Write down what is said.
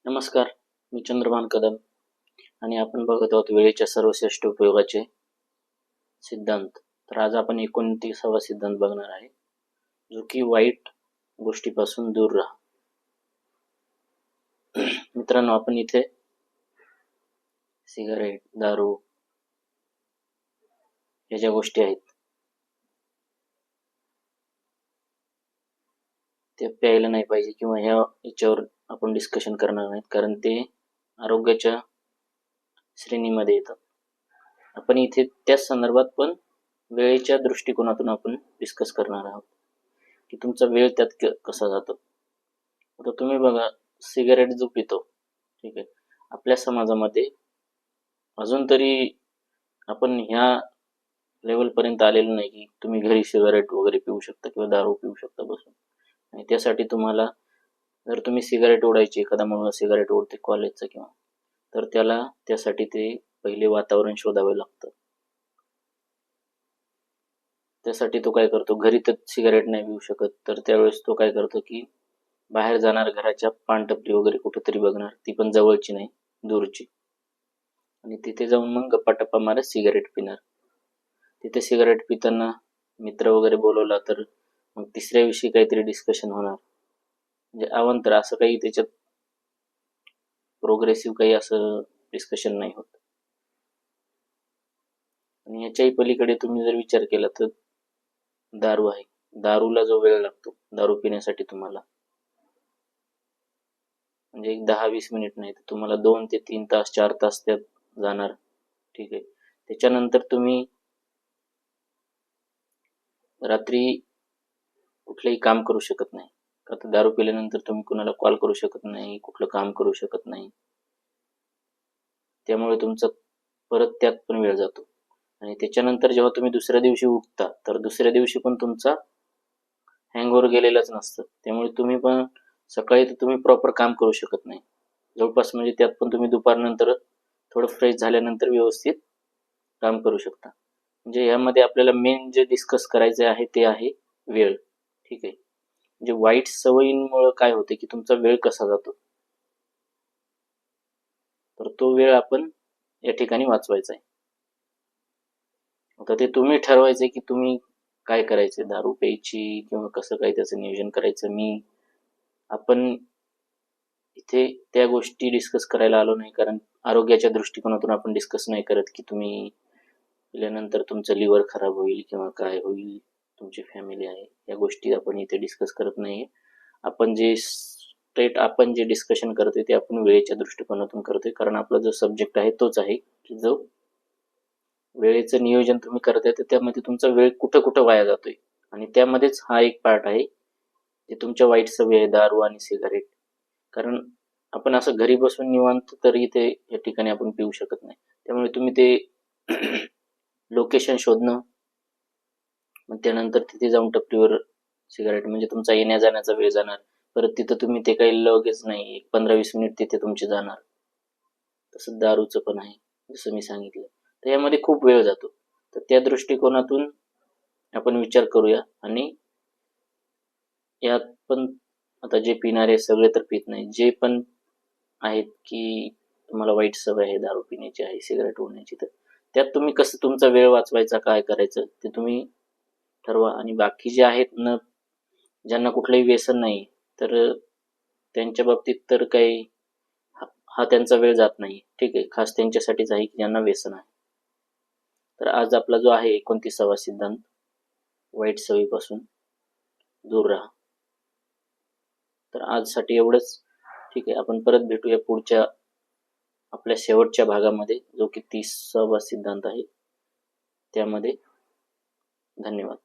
नमस्कार, मी चंद्रभान कदम आणि आपण बघत आहोत वेळेच्या सर्वश्रेष्ठ उपयोगाचे सिद्धांत. तर आज आपण 29वा सिद्धांत बघणार आहे, जो की वाईट गोष्टीपासून दूर राहा. मित्रांनो, आपण इथे सिगारेट, दारू या ज्या गोष्टी आहेत ते प्यायला नाही पाहिजे किंवा याच्यावर आपण डिस्कशन करणार नाहीत, कारण ते आरोग्याच्या श्रेणीमध्ये येतात. आपण इथे त्याच संदर्भात पण वेळेच्या दृष्टिकोनातून आपण डिस्कस करणार आहोत की तुमचा वेळ त्यात कसा जातो. आता तुम्ही बघा, सिगारेट जो पितो, ठीक आहे, आपल्या समाजामध्ये अजून तरी आपण ह्या लेवलपर्यंत आलेलो नाही की तुम्ही घरी सिगारेट वगैरे पिऊ शकता किंवा दारू पिऊ शकता बसून. आणि त्यासाठी तुम्हाला, जर तुम्ही सिगारेट ओढायची, एखादा मुलगा सिगारेट ओढते कॉलेजचा किंवा, तर त्यासाठी ते पहिले वातावरण शोधावे लागतं. त्यासाठी तो काय करतो, घरी तर सिगारेट नाही पिऊ शकत, तर त्यावेळेस तो काय करतो की बाहेर जाणार, घराच्या पानटपरी वगैरे कुठेतरी बघणार, ती पण जवळची नाही, दूरची, आणि तिथे जाऊन मग गप्पा मारत सिगारेट पिणार. तिथे सिगारेट पिताना मित्र वगैरे बोलवला तर मग तिसऱ्या विषयी काहीतरी डिस्कशन होणार, म्हणजे अवांतर असं काही त्याच्यात प्रोग्रेसिव्ह काही असं डिस्कशन नाही होत. आणि याच्याही पलीकडे तुम्ही जर विचार केला तर दारू आहे. दारूला जो वेळ लागतो दारू पिण्यासाठी, तुम्हाला म्हणजे एक 10-20 मिनिट नाही तर तुम्हाला 2 ते 3 तास 4 तास त्यात जाणार, ठीक आहे. त्याच्यानंतर तुम्ही रात्री कुठलंही काम करू शकत नाही. आता दारू पिल्यानंतर तुम्ही कुणाला कॉल करू शकत नाही, कुठलं काम करू शकत नाही. त्यामुळे तुमचा परत त्यात पण वेळ जातो. आणि त्याच्यानंतर जेव्हा तुम्ही दुसऱ्या दिवशी उठता, तर दुसऱ्या दिवशी पण तुमचा हँगओव्हर गेलेलाच नसतं. त्यामुळे तुम्ही पण सकाळी तर तुम्ही प्रॉपर काम करू शकत नाही जवळपास, म्हणजे त्यात पण तुम्ही दुपारनंतर थोडं फ्रेश झाल्यानंतर व्यवस्थित काम करू शकता. म्हणजे यामध्ये आपल्याला मेन जे डिस्कस करायचे आहे ते आहे वेळ, ठीक आहे. म्हणजे वाईट सवयींमुळे काय होते की तुमचा वेळ कसा जातो, तर तो वेळ आपण या ठिकाणी वाचवायचा आहे. आता ते तुम्ही ठरवायचे की तुम्ही काय करायचे, दारू प्यायची किंवा कसं काय त्याचं नियोजन करायचं. आपण इथे त्या गोष्टी डिस्कस करायला आलो नाही, कारण आरोग्याच्या दृष्टिकोनातून आपण डिस्कस नाही करत की तुम्ही पिल्यानंतर तुमचं लिव्हर खराब होईल किंवा काय होईल, तुमची फॅमिली आहे, या गोष्टी आपण इथे डिस्कस करत नाहीये. आपण जे डिस्कशन करतोय ते आपण वेळेच्या दृष्टिकोनातून करतोय, कारण आपला जो सब्जेक्ट आहे तोच आहे की जो वेळेचं नियोजन तुम्ही करताय, तर त्यामध्ये तुमचा वेळ कुठं कुठं वाया जातोय, आणि त्यामध्येच हा एक पार्ट आहे जे तुमच्या वाईट सवयी आहे, दारू आणि सिगारेट. कारण आपण असं घरी बसून निवांत तरी ते या ठिकाणी आपण पिऊ शकत नाही. त्यामुळे तुम्ही ते लोकेशन शोधणं, मग त्यानंतर तिथे जाऊन टपरीवर सिगारेट, म्हणजे तुमचा येण्या जाण्याचा वेळ जाणार. परत तिथं तुम्ही ते काही लगेच नाही, 15-20 मिनिट तिथे तुमचे जाणार. तसं दारूचं पण आहे, जसं मी सांगितलं. तर यामध्ये खूप वेळ जातो. तर त्या दृष्टिकोनातून आपण विचार करूया. आणि यात पण आता जे पिणारे सगळे तर पित नाही, जे पण आहेत की तुम्हाला वाईट सवय आहे, दारू पिण्याची आहे, सिगारेट ओढण्याची, तर त्यात तुम्ही कसं तुमचा वेळ वाचवायचा, काय करायचं ते तुम्ही ठरवा. आणि बाकी जे आहेत ज्यांना कुठलंही व्यसन नाही, तर त्यांच्या बाबतीत तर काही हा त्यांचा वेळ जात नाही, ठीक आहे. खास त्यांच्यासाठीच आहे की ज्यांना व्यसन आहे. तर आज आपला जो आहे 29वा सिद्धांत, वाईट सवयीपासून दूर राहा. तर आजसाठी एवढंच, ठीक आहे. आपण परत भेटूया पुढच्या आपल्या शेवटच्या भागामध्ये, जो की 30वा सिद्धांत आहे त्यामध्ये. धन्यवाद.